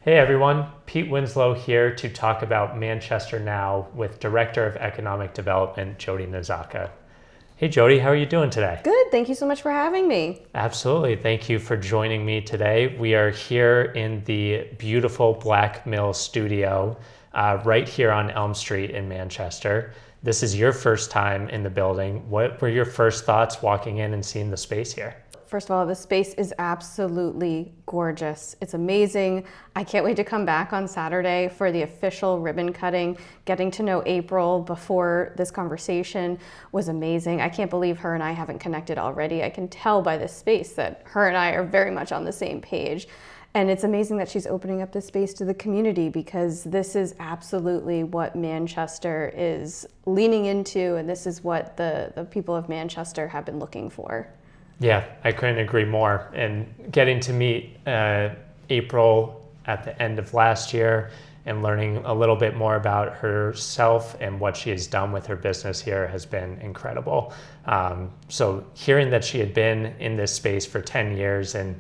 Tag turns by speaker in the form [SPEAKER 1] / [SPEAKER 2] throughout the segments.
[SPEAKER 1] Hey everyone, Pete Winslow here to talk about Manchester Now with Director of Economic Development, Jodie Nazaka. Hey Jodie, how are you doing today?
[SPEAKER 2] Good, thank you so much for having me.
[SPEAKER 1] Absolutely, thank you for joining me today. We are here in the beautiful Black Mill studio right here on Elm Street in Manchester. This is your first time in the building. What were your first thoughts walking in and seeing the space here?
[SPEAKER 2] First of all, the space is absolutely gorgeous. It's amazing. I can't wait to come back on Saturday for the official ribbon cutting. Getting to know April before this conversation was amazing. I can't believe her and I haven't connected already. I can tell by this space that her and I are very much on the same page. And it's amazing that she's opening up this space to the community, because this is absolutely what Manchester is leaning into, and this is what the people of Manchester have been looking for.
[SPEAKER 1] Yeah, I couldn't agree more. And getting to meet April at the end of last year and learning a little bit more about herself and what she has done with her business here has been incredible. So hearing that she had been in this space for 10 years and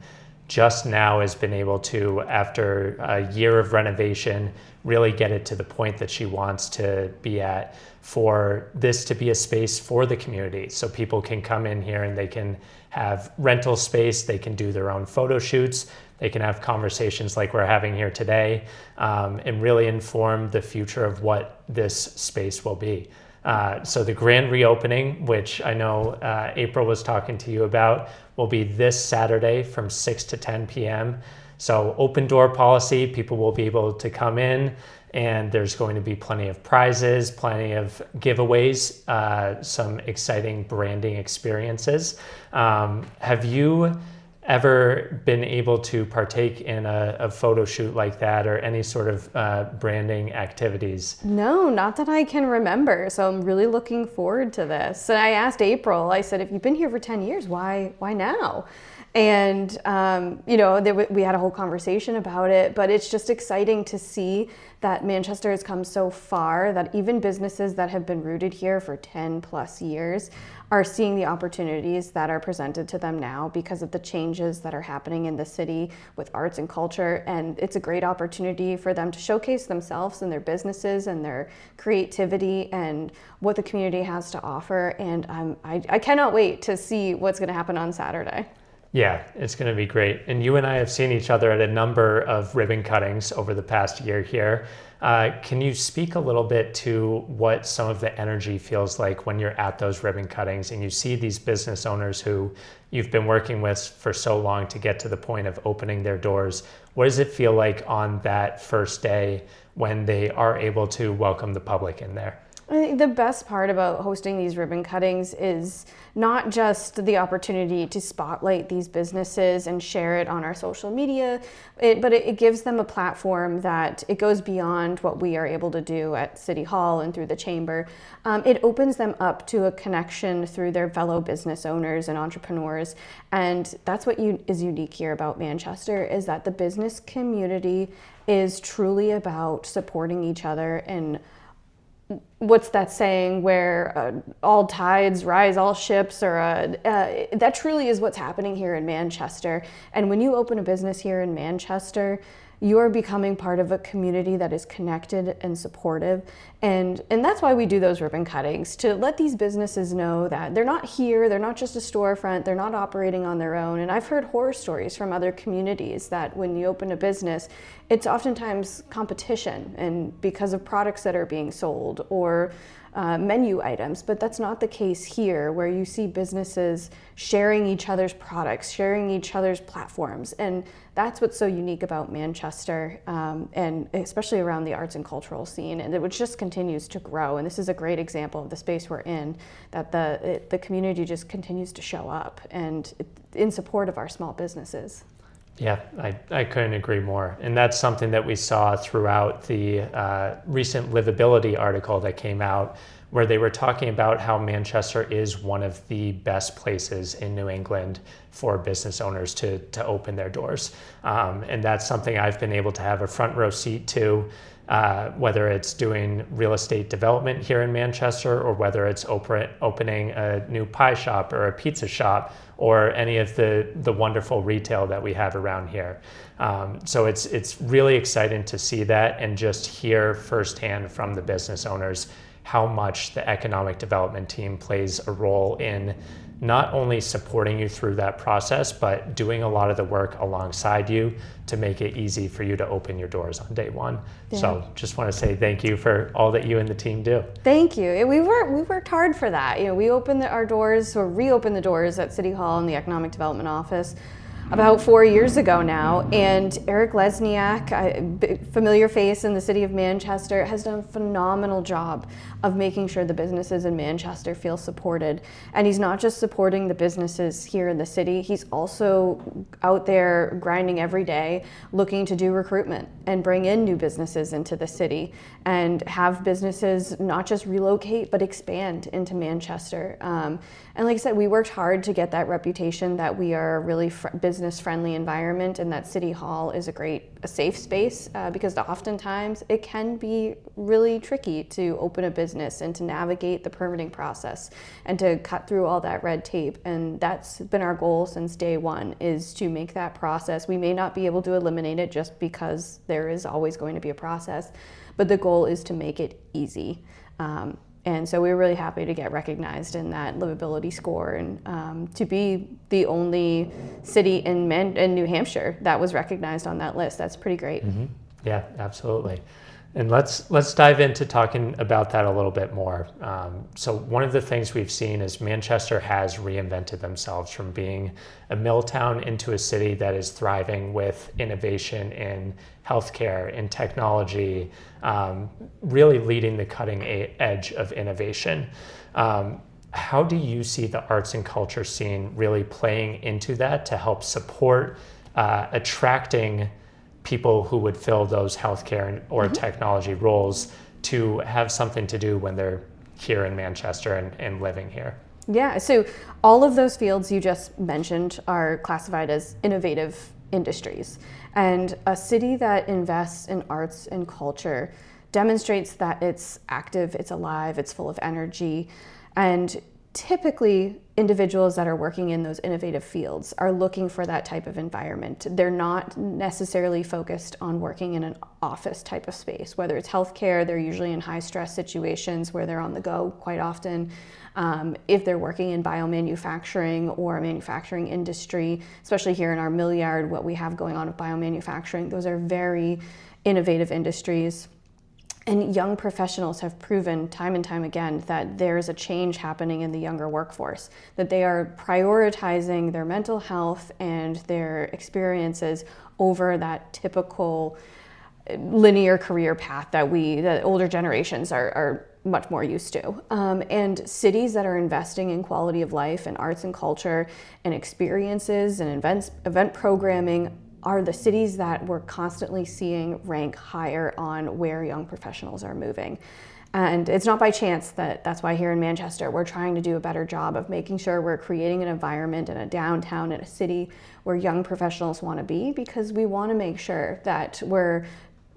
[SPEAKER 1] just now has been able to, after a year of renovation, really get it to the point that she wants to be at, for this to be a space for the community. So people can come in here and they can have rental space, they can do their own photo shoots, they can have conversations like we're having here today, and really inform the future of what this space will be. So the grand reopening, which I know April was talking to you about, will be this Saturday from 6 to 10 p.m. So open door policy, people will be able to come in, and there's going to be plenty of prizes, plenty of giveaways, some exciting branding experiences. Have you ever been able to partake in a photo shoot like that, or any sort of branding activities?
[SPEAKER 2] No, not that I can remember. So I'm really looking forward to this. And I asked April, I said, if you've been here for 10 years, why now? And, we had a whole conversation about it, but it's just exciting to see that Manchester has come so far, that even businesses that have been rooted here for 10 plus years are seeing the opportunities that are presented to them now because of the changes that are happening in the city with arts and culture. And it's a great opportunity for them to showcase themselves and their businesses and their creativity and what the community has to offer. And I cannot wait to see what's going to happen on Saturday.
[SPEAKER 1] Yeah, it's going to be great. And you and I have seen each other at a number of ribbon cuttings over the past year here. Can you speak a little bit to what some of the energy feels like when you're at those ribbon cuttings and you see these business owners who you've been working with for so long to get to the point of opening their doors? What does it feel like on that first day when they are able to welcome the public in there?
[SPEAKER 2] I think the best part about hosting these ribbon cuttings is not just the opportunity to spotlight these businesses and share it on our social media, but it gives them a platform that it goes beyond what we are able to do at City Hall and through the Chamber. It opens them up to a connection through their fellow business owners and entrepreneurs. And that's what is unique here about Manchester, is that the business community is truly about supporting each other. And what's that saying where all tides rise all ships, or that truly is what's happening here in Manchester. And when you open a business here in Manchester, you are becoming part of a community that is connected and supportive. And that's why we do those ribbon cuttings, to let these businesses know that they're not here, they're not just a storefront, they're not operating on their own. And I've heard horror stories from other communities that when you open a business, it's oftentimes competition, and because of products that are being sold or menu items, but that's not the case here, where you see businesses sharing each other's products, sharing each other's platforms. And that's what's so unique about Manchester, and especially around the arts and cultural scene, and which just continues to grow. And this is a great example of the space we're in, that the community just continues to show up and in support of our small businesses.
[SPEAKER 1] Yeah, I couldn't agree more. And that's something that we saw throughout the recent livability article that came out, where they were talking about how Manchester is one of the best places in New England for business owners to open their doors. And that's something I've been able to have a front row seat to. whether it's doing real estate development here in Manchester, or whether it's opening a new pie shop or a pizza shop, or any of the wonderful retail that we have around here. So it's really exciting to see that and just hear firsthand from the business owners how much the economic development team plays a role in not only supporting you through that process, but doing a lot of the work alongside you to make it easy for you to open your doors on day one. Yeah. So just want to say thank you for all that you and the team do.
[SPEAKER 2] Thank you. We worked hard for that. We opened our doors, or reopened the doors at City Hall and the Economic Development Office about 4 years ago now, and Eric Lesniak, a familiar face in the city of Manchester, has done a phenomenal job of making sure the businesses in Manchester feel supported. And he's not just supporting the businesses here in the city, he's also out there grinding every day, looking to do recruitment and bring in new businesses into the city and have businesses not just relocate, but expand into Manchester. And like I said, we worked hard to get that reputation that we are a really business-friendly environment, and that City Hall is a safe space, because oftentimes it can be really tricky to open a business and to navigate the permitting process and to cut through all that red tape. And that's been our goal since day one, is to make that process. We may not be able to eliminate it just because there is always going to be a process, but the goal is to make it easy. And so we were really happy to get recognized in that livability score, and to be the only city in New Hampshire that was recognized on that list. That's pretty great.
[SPEAKER 1] Mm-hmm. Yeah, absolutely. And let's dive into talking about that a little bit more. So one of the things we've seen is Manchester has reinvented themselves from being a mill town into a city that is thriving with innovation in healthcare, in technology, really leading the cutting edge of innovation. How do you see the arts and culture scene really playing into that to help support attracting people who would fill those healthcare or technology roles to have something to do when they're here in Manchester and living here?
[SPEAKER 2] Yeah, so all of those fields you just mentioned are classified as innovative industries. And a city that invests in arts and culture demonstrates that it's active, it's alive, it's full of energy. And typically, individuals that are working in those innovative fields are looking for that type of environment. They're not necessarily focused on working in an office type of space. Whether it's healthcare, they're usually in high stress situations where they're on the go quite often. If they're working in biomanufacturing or a manufacturing industry, especially here in our mill yard, what we have going on with biomanufacturing, those are very innovative industries. And young professionals have proven time and time again that there's a change happening in the younger workforce, that they are prioritizing their mental health and their experiences over that typical linear career path that the older generations are much more used to. And cities that are investing in quality of life and arts and culture and experiences and event programming are the cities that we're constantly seeing rank higher on where young professionals are moving. And it's not by chance that's why here in Manchester, we're trying to do a better job of making sure we're creating an environment in a downtown, in a city where young professionals want to be, because we want to make sure that we're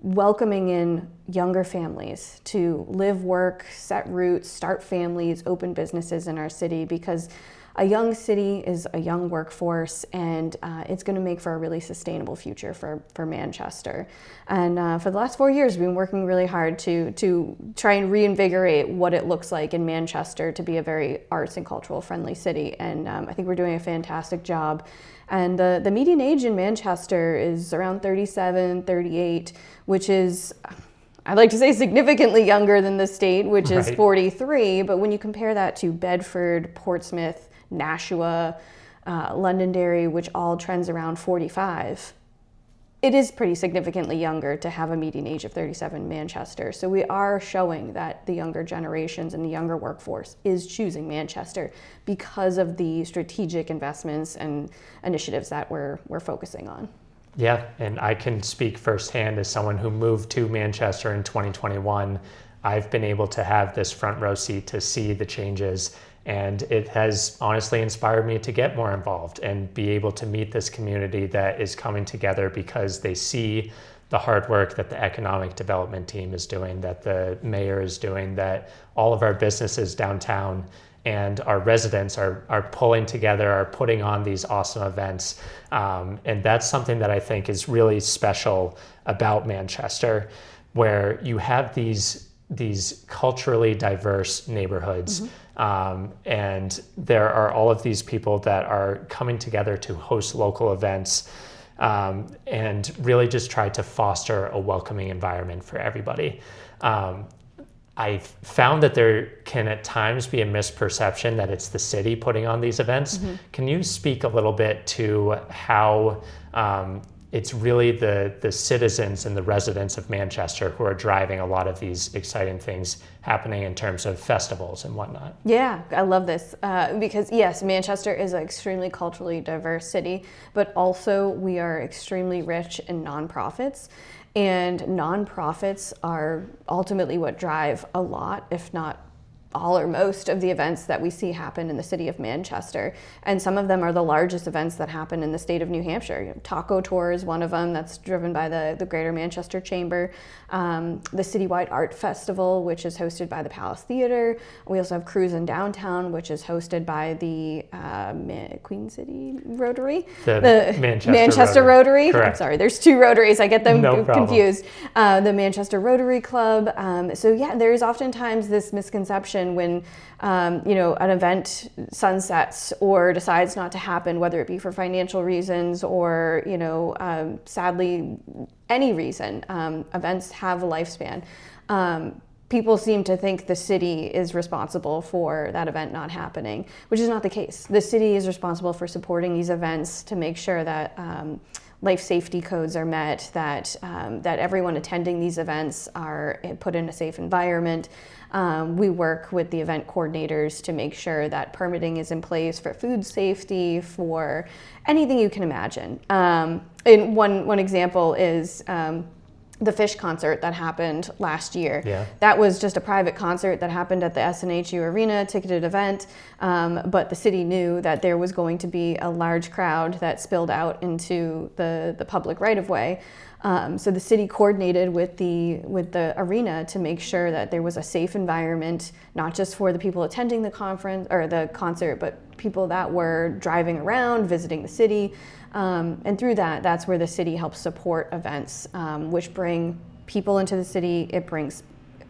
[SPEAKER 2] welcoming in younger families to live, work, set roots, start families, open businesses in our city, because a young city is a young workforce, and it's going to make for a really sustainable future for Manchester. And for the last 4 years, we've been working really hard to try and reinvigorate what it looks like in Manchester to be a very arts and cultural friendly city. And I think we're doing a fantastic job. And the median age in Manchester is around 37, 38, which is, I'd like to say, significantly younger than the state, which is 43. But when you compare that to Bedford, Portsmouth, Nashua, Londonderry, which all trends around 45, it is pretty significantly younger to have a median age of 37 in Manchester. So we are showing that the younger generations and the younger workforce is choosing Manchester because of the strategic investments and initiatives that we're focusing on.
[SPEAKER 1] Yeah, and I can speak firsthand as someone who moved to Manchester in 2021. I've been able to have this front row seat to see the changes And it has honestly inspired me to get more involved and be able to meet this community that is coming together because they see the hard work that the economic development team is doing, that the mayor is doing, that all of our businesses downtown and our residents are pulling together, are putting on these awesome events. And that's something that I think is really special about Manchester, where you have these culturally diverse neighborhoods. And there are all of these people that are coming together to host local events, and really just try to foster a welcoming environment for everybody. I found that there can at times be a misperception that it's the city putting on these events. Can you speak a little bit to how it's really the citizens and the residents of Manchester who are driving a lot of these exciting things happening in terms of festivals and whatnot?
[SPEAKER 2] Yeah, I love this because yes, Manchester is an extremely culturally diverse city, but also we are extremely rich in nonprofits. And nonprofits are ultimately what drive a lot, if not all or most of the events that we see happen in the city of Manchester. And some of them are the largest events that happen in the state of New Hampshire. Taco Tour is one of them that's driven by the Greater Manchester Chamber. The Citywide Art Festival, which is hosted by the Palace Theatre. We also have Cruise in Downtown, which is hosted by the Queen City Rotary.
[SPEAKER 1] The
[SPEAKER 2] Manchester Rotary.
[SPEAKER 1] Correct.
[SPEAKER 2] I'm sorry, there's two Rotaries. I get them confused. The Manchester Rotary Club. So yeah, there is oftentimes this misconception when an event sunsets or decides not to happen, whether it be for financial reasons or sadly any reason. Events have a lifespan. People seem to think the city is responsible for that event not happening, which is not the case. The city is responsible for supporting these events to make sure that life safety codes are met, that everyone attending these events are put in a safe environment. We work with the event coordinators to make sure that permitting is in place for food safety, for anything you can imagine. And one example is the Fish concert that happened last year.
[SPEAKER 1] Yeah.
[SPEAKER 2] That was just a private concert that happened at the SNHU Arena, ticketed event, but the city knew that there was going to be a large crowd that spilled out into the public right-of-way. So the city coordinated with the arena to make sure that there was a safe environment, not just for the people attending the conference or the concert, but people that were driving around, visiting the city. And through that's where the city helps support events, which bring people into the city, it brings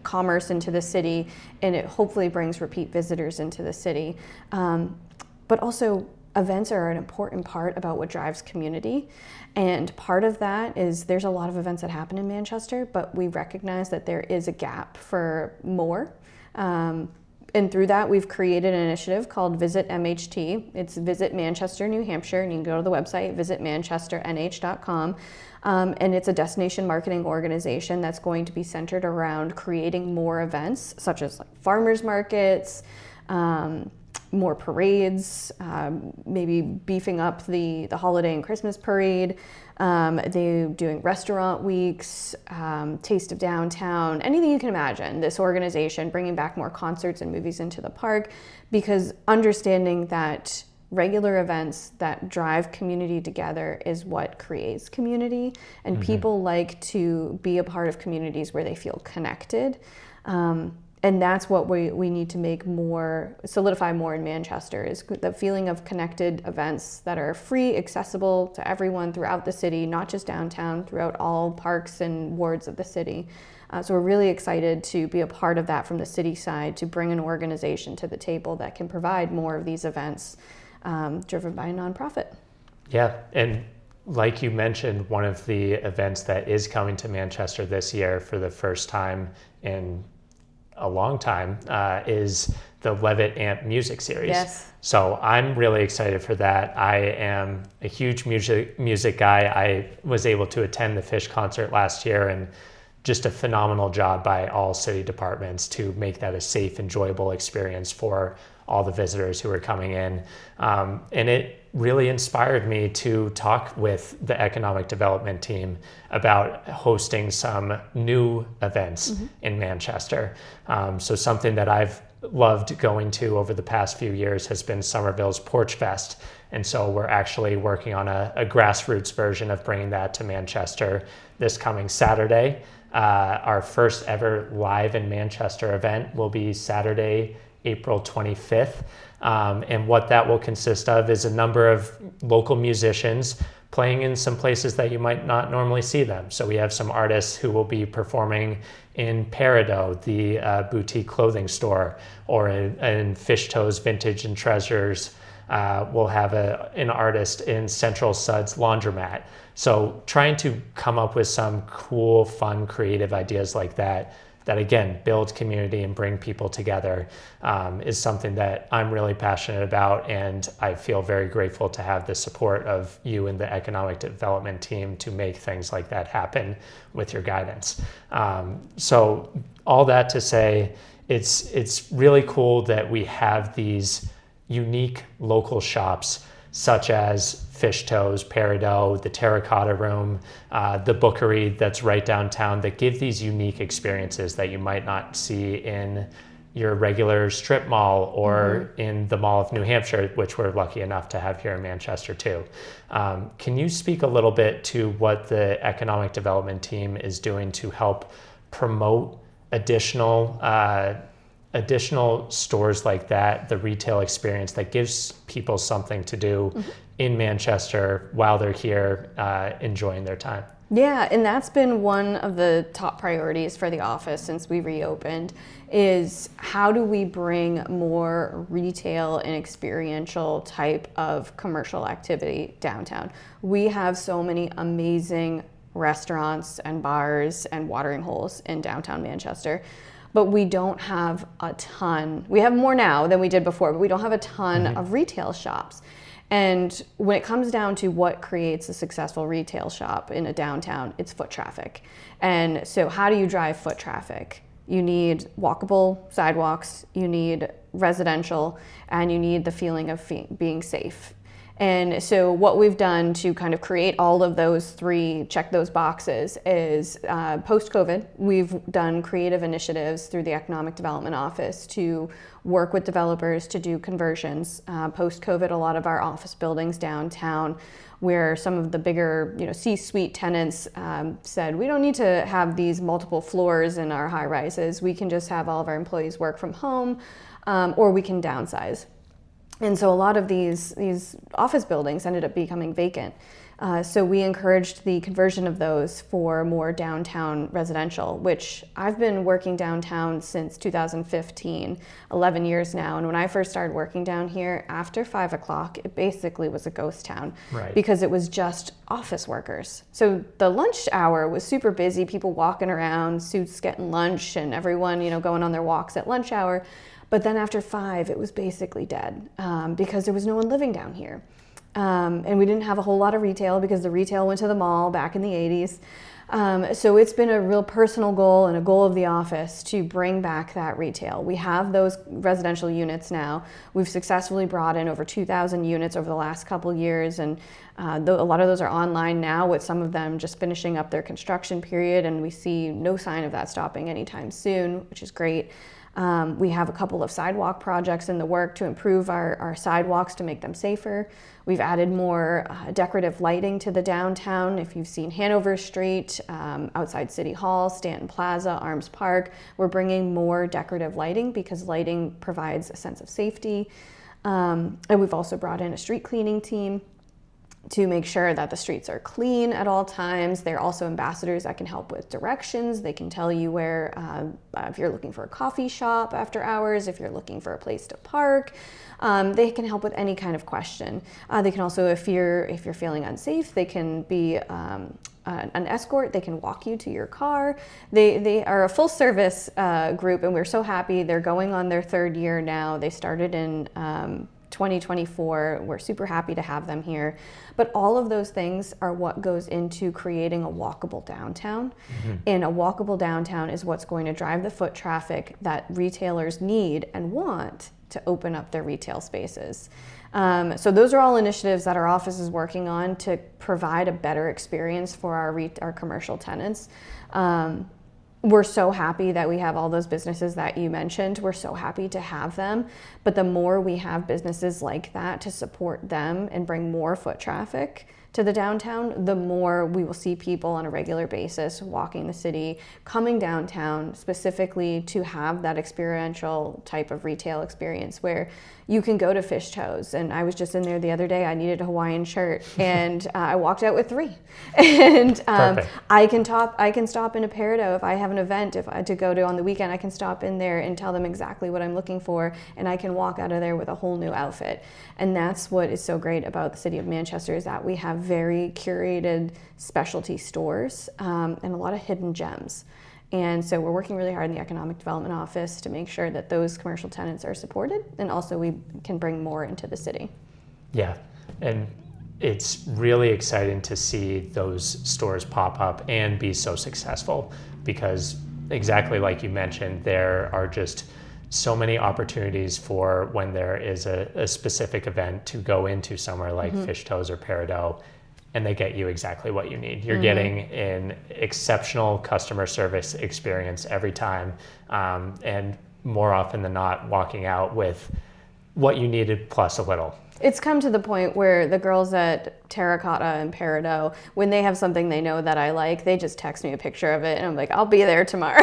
[SPEAKER 2] commerce into the city, and it hopefully brings repeat visitors into the city. But also, events are an important part about what drives community. And part of that is there's a lot of events that happen in Manchester, but we recognize that there is a gap for more. And through that, we've created an initiative called Visit MHT. It's Visit Manchester, New Hampshire, and you can go to the website, visitmanchesternh.com. And it's a destination marketing organization that's going to be centered around creating more events, such as like farmers markets, more parades, maybe beefing up the holiday and Christmas parade. They're doing restaurant weeks, Taste of Downtown, anything you can imagine. This organization bringing back more concerts and movies into the park, because understanding that regular events that drive community together is what creates community, and people like to be a part of communities where they feel connected. And that's what we need to make more, solidify more in Manchester, is the feeling of connected events that are free, accessible to everyone throughout the city, not just downtown, throughout all parks and wards of the city. So we're really excited to be a part of that from the city side, to bring an organization to the table that can provide more of these events driven by a nonprofit.
[SPEAKER 1] Yeah, and like you mentioned, one of the events that is coming to Manchester this year for the first time in a long time is the Levitt Amp Music Series.
[SPEAKER 2] Yes.
[SPEAKER 1] So I'm really excited for that. I am a huge music guy. I was able to attend the Fish concert last year, and just a phenomenal job by all city departments to make that a safe, enjoyable experience for all the visitors who are coming in. And it really inspired me to talk with the economic development team about hosting some new events in Manchester. So something that I've loved going to over the past few years has been Somerville's Porch Fest. And so we're actually working on a grassroots version of bringing that to Manchester this coming Saturday. Our first ever live in Manchester event will be Saturday, April 25th. And what that will consist of is a number of local musicians playing in some places that you might not normally see them. So we have some artists who will be performing in Peridot, the boutique clothing store, or in Fish Toes Vintage and Treasures. We'll have an artist in Central Suds Laundromat. So trying to come up with some cool, fun, creative ideas like that again, build community and bring people together is something that I'm really passionate about. And I feel very grateful to have the support of you and the economic development team to make things like that happen with your guidance. So all that to say, it's really cool that we have these unique local shops such as Fish Toes, Peridot, the Terracotta Room, the Bookery that's right downtown, that give these unique experiences that you might not see in your regular strip mall or in the Mall of New Hampshire, which we're lucky enough to have here in Manchester too. Can you speak a little bit to what the economic development team is doing to help promote additional stores like that, the retail experience that gives people something to do in Manchester while they're here enjoying their time?
[SPEAKER 2] Yeah, and that's been one of the top priorities for the office since we reopened, is how do we bring more retail and experiential type of commercial activity downtown? We have so many amazing restaurants and bars and watering holes in downtown Manchester, but we don't have a ton. We have more now than we did before, but we don't have a ton of retail shops. And when it comes down to what creates a successful retail shop in a downtown, it's foot traffic. And so how do you drive foot traffic? You need walkable sidewalks, you need residential, and you need the feeling of being safe. And so what we've done to kind of create all of those three, check those boxes, is post-COVID, we've done creative initiatives through the Economic Development Office to work with developers to do conversions. Post-COVID, a lot of our office buildings downtown, where some of the bigger, C-suite tenants said, we don't need to have these multiple floors in our high rises. We can just have all of our employees work from home, or we can downsize. And so a lot of these office buildings ended up becoming vacant. So we encouraged the conversion of those for more downtown residential, which I've been working downtown since 2015, 11 years now. And when I first started working down here, after 5 o'clock, it basically was a ghost town,
[SPEAKER 1] right,
[SPEAKER 2] because it was just office workers. So the lunch hour was super busy, people walking around, suits getting lunch, and everyone, going on their walks at lunch hour. But then after 5, it was basically dead because there was no one living down here. And we didn't have a whole lot of retail because the retail went to the mall back in the 80s. So it's been a real personal goal and a goal of the office to bring back that retail. We have those residential units now. We've successfully brought in over 2,000 units over the last couple years, and a lot of those are online now, with some of them just finishing up their construction period, and we see no sign of that stopping anytime soon, which is great. We have a couple of sidewalk projects in the work to improve our sidewalks to make them safer. We've added more decorative lighting to the downtown. If you've seen Hanover Street, outside City Hall, Stanton Plaza, Arms Park, we're bringing more decorative lighting because lighting provides a sense of safety. And we've also brought in a street cleaning team to make sure that the streets are clean at all times. They're also ambassadors that can help with directions. They can tell you where, if you're looking for a coffee shop after hours, if you're looking for a place to park. They can help with any kind of question. They can also, if you're feeling unsafe, they can be an escort. They can walk you to your car. They are a full service group, and we're so happy. They're going on their 3rd year now. They started in 2024. We're super happy to have them here. But all of those things are what goes into creating a walkable downtown. And a walkable downtown is what's going to drive the foot traffic that retailers need and want to open up their retail spaces. So those are all initiatives that our office is working on to provide a better experience for our commercial tenants. we're so happy that we have all those businesses that you mentioned. We're so happy to have them. But the more we have businesses like that to support them and bring more foot traffic to the downtown, the more we will see people on a regular basis walking the city, coming downtown specifically to have that experiential type of retail experience where you can go to Fish Toes. And I was just in there the other day. I needed a Hawaiian shirt, and I walked out with 3. And I can stop in a Peridot if I have an event to go to on the weekend. I can stop in there and tell them exactly what I'm looking for, and I can walk out of there with a whole new outfit. And that's what is so great about the city of Manchester, is that we have very curated specialty stores and a lot of hidden gems. And so we're working really hard in the Economic Development Office to make sure that those commercial tenants are supported, and also we can bring more into the city.
[SPEAKER 1] Yeah, and it's really exciting to see those stores pop up and be so successful, because exactly like you mentioned, there are just so many opportunities for when there is a specific event to go into somewhere like Fish Toes or Peridot, and they get you exactly what you need. You're getting an exceptional customer service experience every time, and more often than not, walking out with what you needed plus a little.
[SPEAKER 2] It's come to the point where the girls at Terracotta and Peridot, when they have something they know that I like, they just text me a picture of it, and I'm like, I'll be there tomorrow.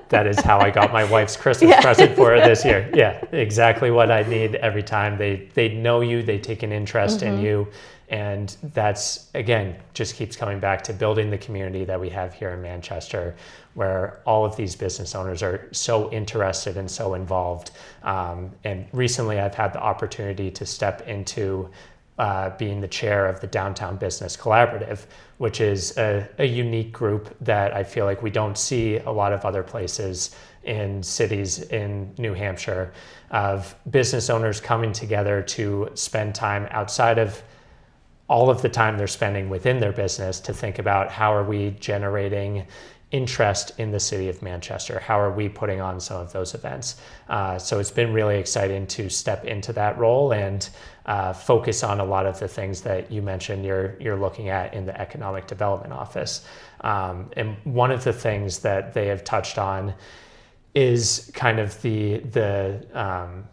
[SPEAKER 1] That is how I got my wife's Christmas present for her this year. Yeah, exactly what I need every time. They know you, they take an interest in you. And that's, again, just keeps coming back to building the community that we have here in Manchester, where all of these business owners are so interested and so involved. And recently I've had the opportunity to step into being the chair of the Downtown Business Collaborative, which is a unique group that I feel like we don't see a lot of other places in cities in New Hampshire, of business owners coming together to spend time outside of all of the time they're spending within their business to think about how are we generating interest in the city of Manchester? How are we putting on some of those events? So it's been really exciting to step into that role and focus on a lot of the things that you mentioned you're looking at in the Economic Development Office. And one of the things that they have touched on is kind of the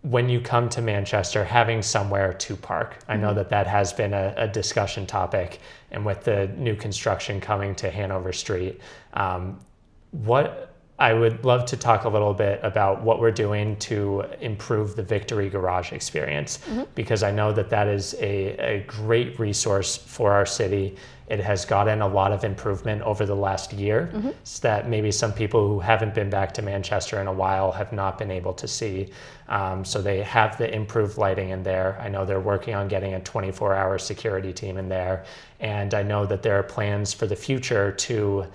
[SPEAKER 1] when you come to Manchester, having somewhere to park. I know that has been a discussion topic, and with the new construction coming to Hanover Street, what I would love to talk a little bit about what we're doing to improve the Victory Garage experience, because I know that is a great resource for our city. It has gotten a lot of improvement over the last year, so that maybe some people who haven't been back to Manchester in a while have not been able to see. So they have the improved lighting in there. I know they're working on getting a 24-hour security team in there. And I know that there are plans for the future to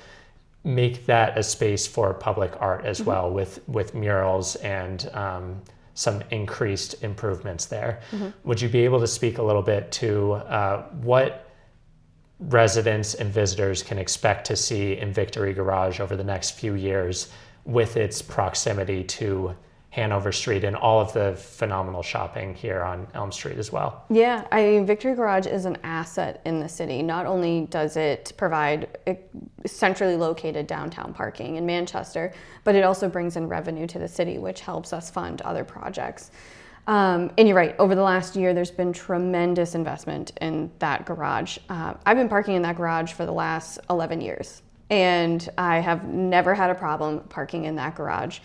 [SPEAKER 1] make that a space for public art as well, with murals and some increased improvements there. Would you be able to speak a little bit to what residents and visitors can expect to see in Victory Garage over the next few years, with its proximity to Hanover Street and all of the phenomenal shopping here on Elm Street as well? Yeah,
[SPEAKER 2] I mean, Victory Garage is an asset in the city. Not only does it provide centrally located downtown parking in Manchester, but it also brings in revenue to the city, which helps us fund other projects. And you're right, over the last year, there's been tremendous investment in that garage. I've been parking in that garage for the last 11 years, and I have never had a problem parking in that garage.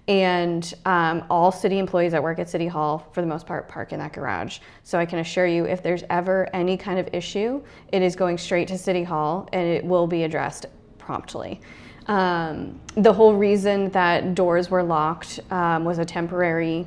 [SPEAKER 2] And all city employees that work at City Hall, for the most part, park in that garage. So I can assure you, if there's ever any kind of issue, it is going straight to City Hall, and it will be addressed promptly. The whole reason that doors were locked was a temporary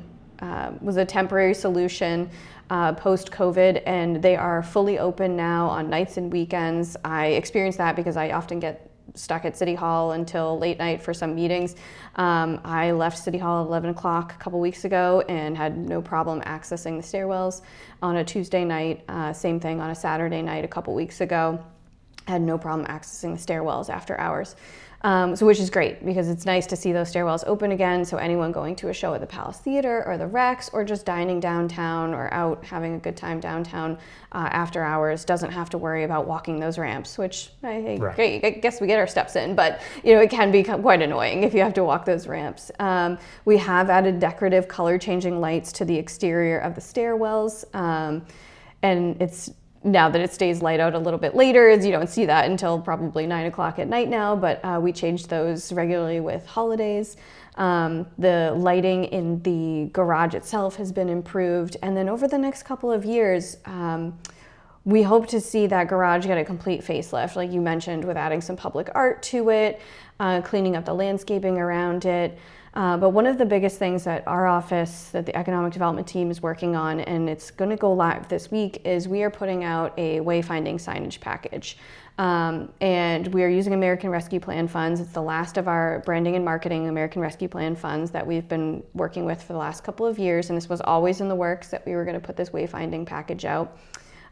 [SPEAKER 2] solution post-COVID, and they are fully open now on nights and weekends. I experience that because I often get stuck at City Hall until late night for some meetings. I left City Hall at 11 o'clock a couple weeks ago and had no problem accessing the stairwells on a Tuesday night. Same thing on a Saturday night a couple weeks ago. had no problem accessing the stairwells after hours. So which is great because it's nice to see those stairwells open again. So anyone going to a show at the Palace Theater or the Rex or just dining downtown or out having a good time downtown after hours doesn't have to worry about walking those ramps, which great, I guess we get our steps in, but it can be quite annoying if you have to walk those ramps. We have added decorative color changing lights to the exterior of the stairwells. And it's now that it stays light out a little bit later, you don't see that until probably 9 o'clock at night now, but we change those regularly with holidays. The lighting in the garage itself has been improved. And then over the next couple of years, we hope to see that garage get a complete facelift, like you mentioned, with adding some public art to it, cleaning up the landscaping around it. But one of the biggest things that our office, that the economic development team is working on, and it's going to go live this week, is we are putting out a wayfinding signage package. And we are using American Rescue Plan funds. It's the last of our branding and marketing American Rescue Plan funds that we've been working with for the last couple of years. And this was always in the works that we were going to put this wayfinding package out.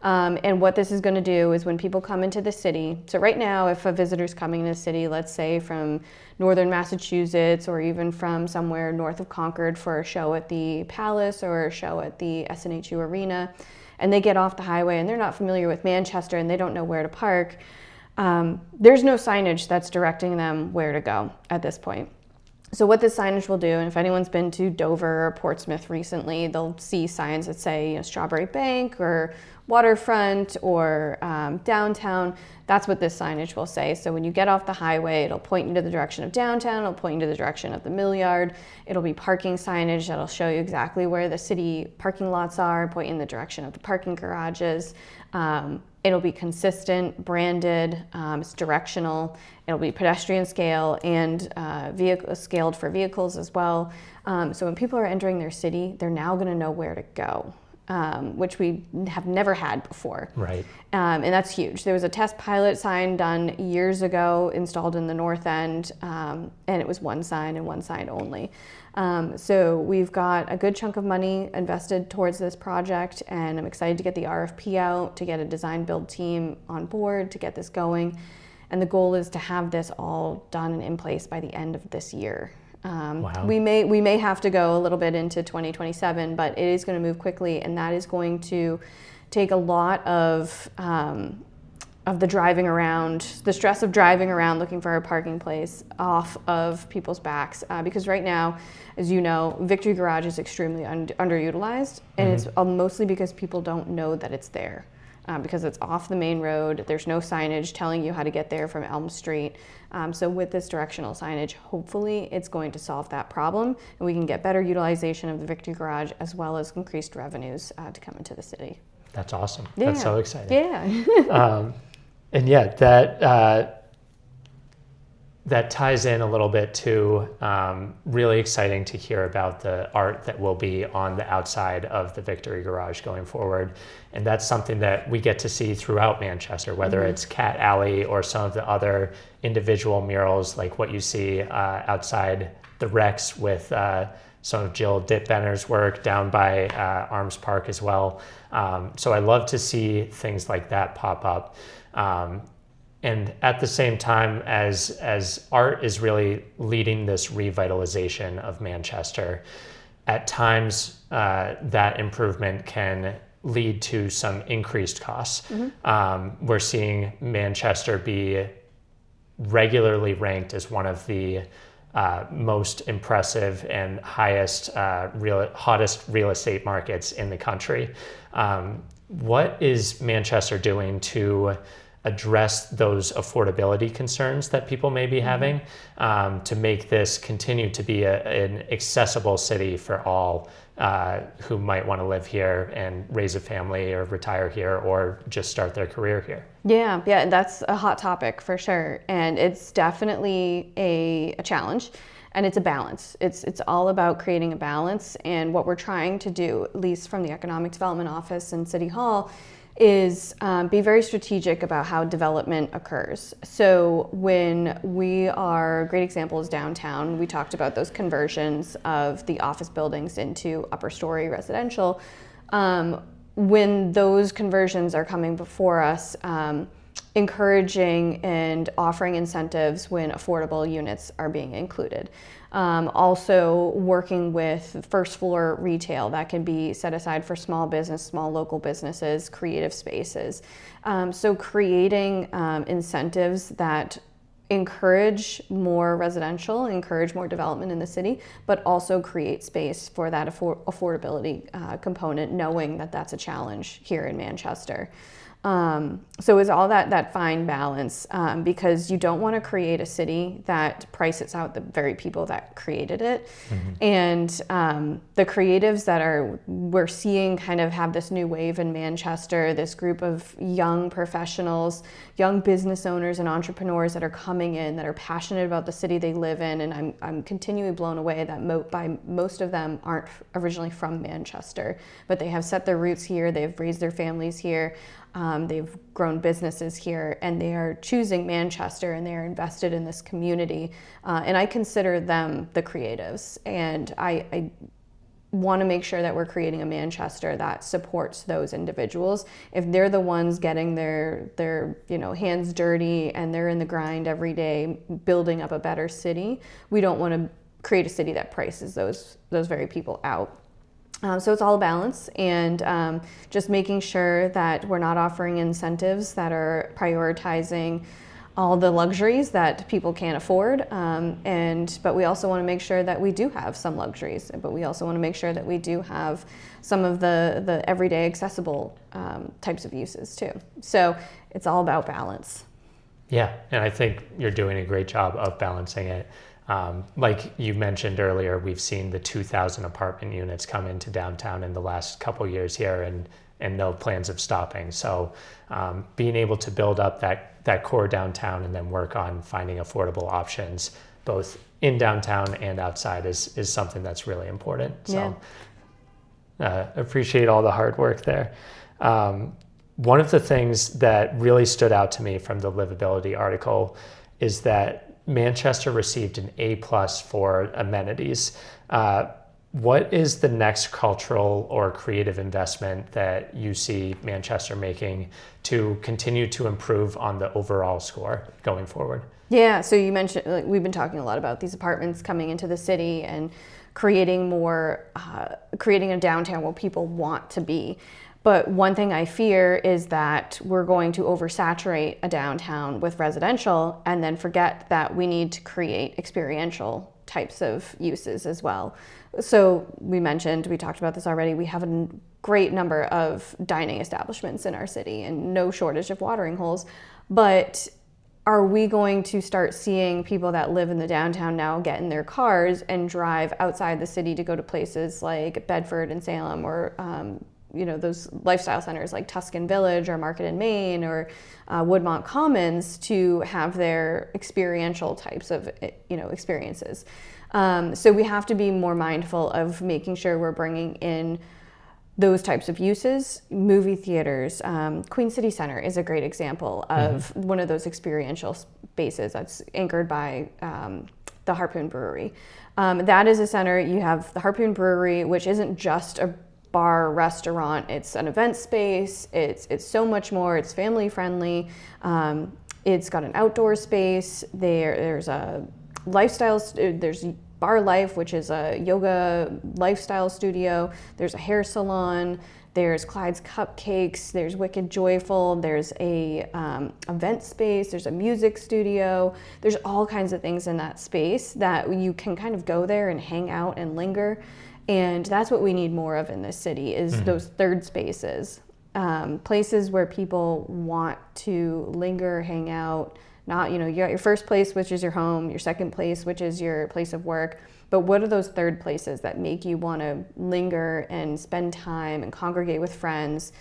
[SPEAKER 2] And what this is going to do is when people come into the city, so right now if a visitor's coming into the city, let's say from northern Massachusetts or even from somewhere north of Concord for a show at the Palace or a show at the SNHU Arena, and they get off the highway and they're not familiar with Manchester and they don't know where to park, there's no signage that's directing them where to go at this point. So what this signage will do, and if anyone's been to Dover or Portsmouth recently, they'll see signs that say Strawberry Bank or waterfront or downtown. That's what this signage will say. So when you get off the highway, it'll point you to the direction of downtown, it'll point you to the direction of the mill yard. It'll be parking signage that'll show you exactly where the city parking lots are, point you in the direction of the parking garages. It'll be consistent, branded, it's directional, it'll be pedestrian scale and vehicle scaled for vehicles as well. So when people are entering their city, they're now gonna know where to go. Which we have never had before.
[SPEAKER 1] Right.
[SPEAKER 2] And that's huge. There was a test pilot sign done years ago, installed in the north end, and it was one sign and one sign only. So we've got a good chunk of money invested towards this project, and I'm excited to get the RFP out, to get a design build team on board, to get this going. And the goal is to have this all done and in place by the end of this year.
[SPEAKER 1] Wow.
[SPEAKER 2] We may have to go a little bit into 2027, but it is going to move quickly, and that is going to take a lot of the driving around, the stress of driving around looking for a parking place off of people's backs. Because right now, as you know, Victory Garage is extremely underutilized, and it's mostly because people don't know that it's there. Because it's off the main road, there's no signage telling you how to get there from Elm Street. So with this directional signage, hopefully it's going to solve that problem, and we can get better utilization of the Victory Garage as well as increased revenues to come into the city.
[SPEAKER 1] That's awesome.
[SPEAKER 2] Yeah.
[SPEAKER 1] That's so exciting.
[SPEAKER 2] Yeah.
[SPEAKER 1] And yeah, that ties in a little bit to really exciting to hear about the art that will be on the outside of the Victory Garage going forward. And that's something that we get to see throughout Manchester, whether it's Cat Alley or some of the other individual murals like what you see outside the Rex with some of Jill Dittbenner's work down by Arms Park as well. So I love to see things like that pop up. And at the same time, as art is really leading this revitalization of Manchester, at times that improvement can lead to some increased costs. We're seeing Manchester be regularly ranked as one of the most impressive and hottest real estate markets in the country. What is Manchester doing to address those affordability concerns that people may be having, to make this continue to be an accessible city for all who might want to live here and raise a family or retire here or just start their career here?
[SPEAKER 2] Yeah, that's a hot topic for sure. And it's definitely a challenge, and it's a balance. It's all about creating a balance. And what we're trying to do, at least from the Economic Development Office and City Hall, is be very strategic about how development occurs. So when a great example is downtown, we talked about those conversions of the office buildings into upper story residential. When those conversions are coming before us, encouraging and offering incentives when affordable units are being included. Also working with first floor retail that can be set aside for small business, small local businesses, creative spaces. So creating incentives that encourage more residential, encourage more development in the city, but also create space for that affordability component, knowing that that's a challenge here in Manchester. So it's all that fine balance, because you don't want to create a city that prices out the very people that created it. And the creatives that we're seeing kind of have this new wave in Manchester, this group of young professionals, young business owners and entrepreneurs that are coming in, that are passionate about the city they live in. And I'm continually blown away that most of them aren't originally from Manchester, but they have set their roots here, they've raised their families here. They've grown businesses here, and they are choosing Manchester, and they are invested in this community. And I consider them the creatives. And I want to make sure that we're creating a Manchester that supports those individuals. If they're the ones getting their hands dirty and they're in the grind every day building up a better city, we don't want to create a city that prices those very people out. So it's all a balance, and just making sure that we're not offering incentives that are prioritizing all the luxuries that people can't afford. But we also want to make sure that we do have some luxuries, but we also want to make sure that we do have some of the everyday accessible types of uses too. So it's all about balance.
[SPEAKER 1] Yeah, and I think you're doing a great job of balancing it. Like you mentioned earlier, we've seen the 2,000 apartment units come into downtown in the last couple years here, and no plans of stopping. So being able to build up that core downtown and then work on finding affordable options both in downtown and outside is something that's really important. So appreciate all the hard work there. One of the things that really stood out to me from the livability article is that Manchester received an A+ for amenities. What is the next cultural or creative investment that you see Manchester making to continue to improve on the overall score going forward?
[SPEAKER 2] Yeah, so you mentioned, we've been talking a lot about these apartments coming into the city and creating a downtown where people want to be. But one thing I fear is that we're going to oversaturate a downtown with residential and then forget that we need to create experiential types of uses as well. So we talked about this already, we have a great number of dining establishments in our city and no shortage of watering holes. But are we going to start seeing people that live in the downtown now get in their cars and drive outside the city to go to places like Bedford and Salem, or those lifestyle centers like Tuscan Village or Market and Main or Woodmont Commons to have their experiential types of experiences? So we have to be more mindful of making sure we're bringing in those types of uses. Movie theaters, Queen City Center is a great example of one of those experiential spaces that's anchored by the Harpoon Brewery. That is a center. You have the Harpoon Brewery, which isn't just a bar, restaurant, it's an event space, it's so much more, it's family friendly, it's got an outdoor space, there's a lifestyle, there's Bar Life, which is a yoga lifestyle studio, there's a hair salon, there's Clyde's Cupcakes, there's Wicked Joyful, there's a event space, there's a music studio, there's all kinds of things in that space that you can kind of go there and hang out and linger. And that's what we need more of in this city, is those third spaces, places where people want to linger, hang out. Not, you got your first place, which is your home, your second place, which is your place of work. But what are those third places that make you want to linger and spend time and congregate with friends?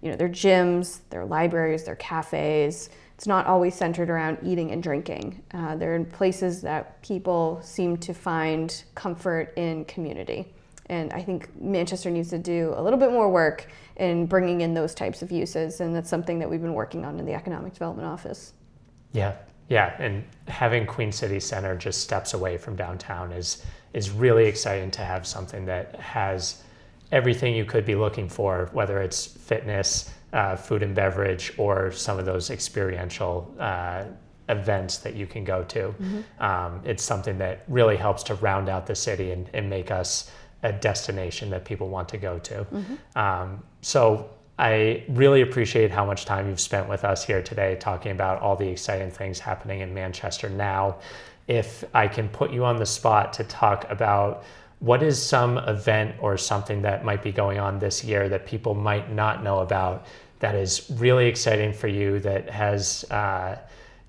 [SPEAKER 2] They're gyms, they're libraries, they're cafes. It's not always centered around eating and drinking. They're places that people seem to find comfort in community. And I think Manchester needs to do a little bit more work in bringing in those types of uses, and that's something that we've been working on in the Economic Development Office. Yeah,
[SPEAKER 1] and having Queen City Center just steps away from downtown is really exciting to have something that has everything you could be looking for, whether it's fitness, food and beverage or some of those experiential events that you can go to. It's something that really helps to round out the city and make us a destination that people want to go to. So I really appreciate how much time you've spent with us here today talking about all the exciting things happening in Manchester now. If I can put you on the spot to talk about what is some event or something that might be going on this year that people might not know about that is really exciting for you, that has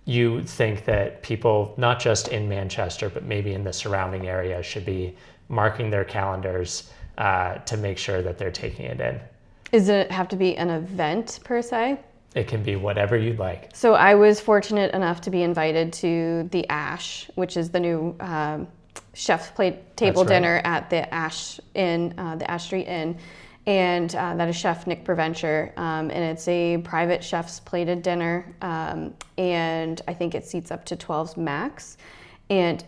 [SPEAKER 1] you think that people, not just in Manchester, but maybe in the surrounding area, should be marking their calendars to make sure that they're taking it in?
[SPEAKER 2] Does it have to be an event per se?
[SPEAKER 1] It can be whatever you'd like.
[SPEAKER 2] So I was fortunate enough to be invited to the Ash, which is the new chef's table dinner at the Ash Inn, the Ash Street Inn. And that is Chef Nick Preventure. And it's a private chef's plated dinner. And I think it seats up to 12 max. And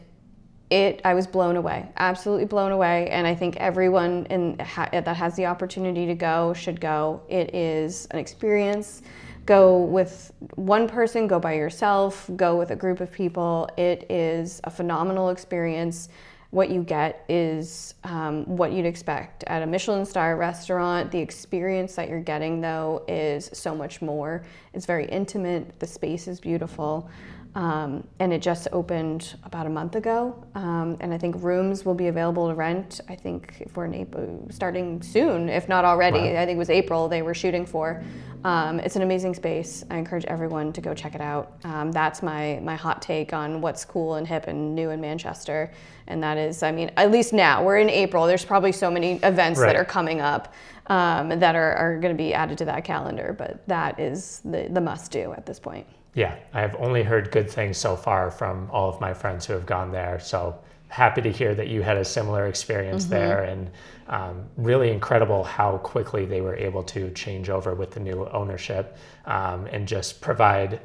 [SPEAKER 2] I was blown away, absolutely blown away. And I think everyone that has the opportunity to go should go. It is an experience. Go with one person, go by yourself, go with a group of people. It is a phenomenal experience. What you get is what you'd expect at a Michelin star restaurant. The experience that you're getting, though, is so much more. It's very intimate. The space is beautiful. And it just opened about a month ago. And I think rooms will be available to rent, I think, if we're in April, starting soon, if not already. Wow. I think it was April they were shooting for. It's an amazing space. I encourage everyone to go check it out. That's my hot take on what's cool and hip and new in Manchester. And that is, I mean, at least now, we're in April. There's probably so many events that are coming up that are going to be added to that calendar. But that is the must-do at this point.
[SPEAKER 1] Yeah, I've only heard good things so far from all of my friends who have gone there. So happy to hear that you had a similar experience there, and really incredible how quickly they were able to change over with the new ownership and just provide,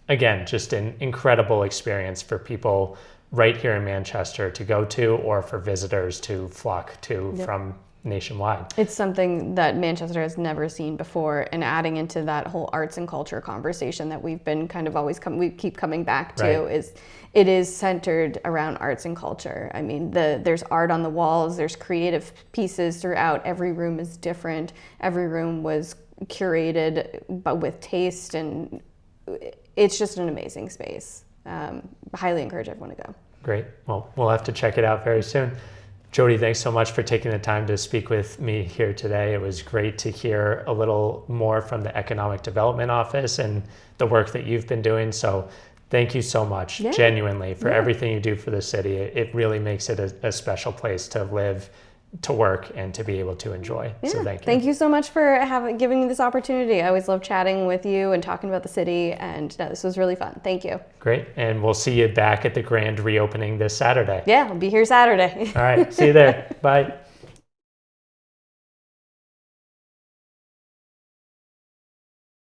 [SPEAKER 1] again, just an incredible experience for people right here in Manchester to go to, or for visitors to flock to from nationwide. It's
[SPEAKER 2] something that Manchester has never seen before, and adding into that whole arts and culture conversation that we've been kind of always we keep coming back to is it is centered around arts and culture. I mean, there's art on the walls, there's creative pieces throughout. Every room is different. Every room was curated, but with taste, and it's just an amazing space. Highly encourage everyone to go.
[SPEAKER 1] Great. Well, we'll have to check it out very soon. Jodie, thanks so much for taking the time to speak with me here today. It was great to hear a little more from the Economic Development Office and the work that you've been doing. So thank you so much, genuinely, for everything you do for the city. It really makes it a special place to live, to work, and to be able to enjoy. So thank you.
[SPEAKER 2] Thank you so much for giving me this opportunity. I always love chatting with you and talking about the city, and this was really fun. Thank you.
[SPEAKER 1] Great. And we'll see you back at the grand reopening this Saturday.
[SPEAKER 2] Yeah, I'll be here Saturday.
[SPEAKER 1] All right. See you there. Bye.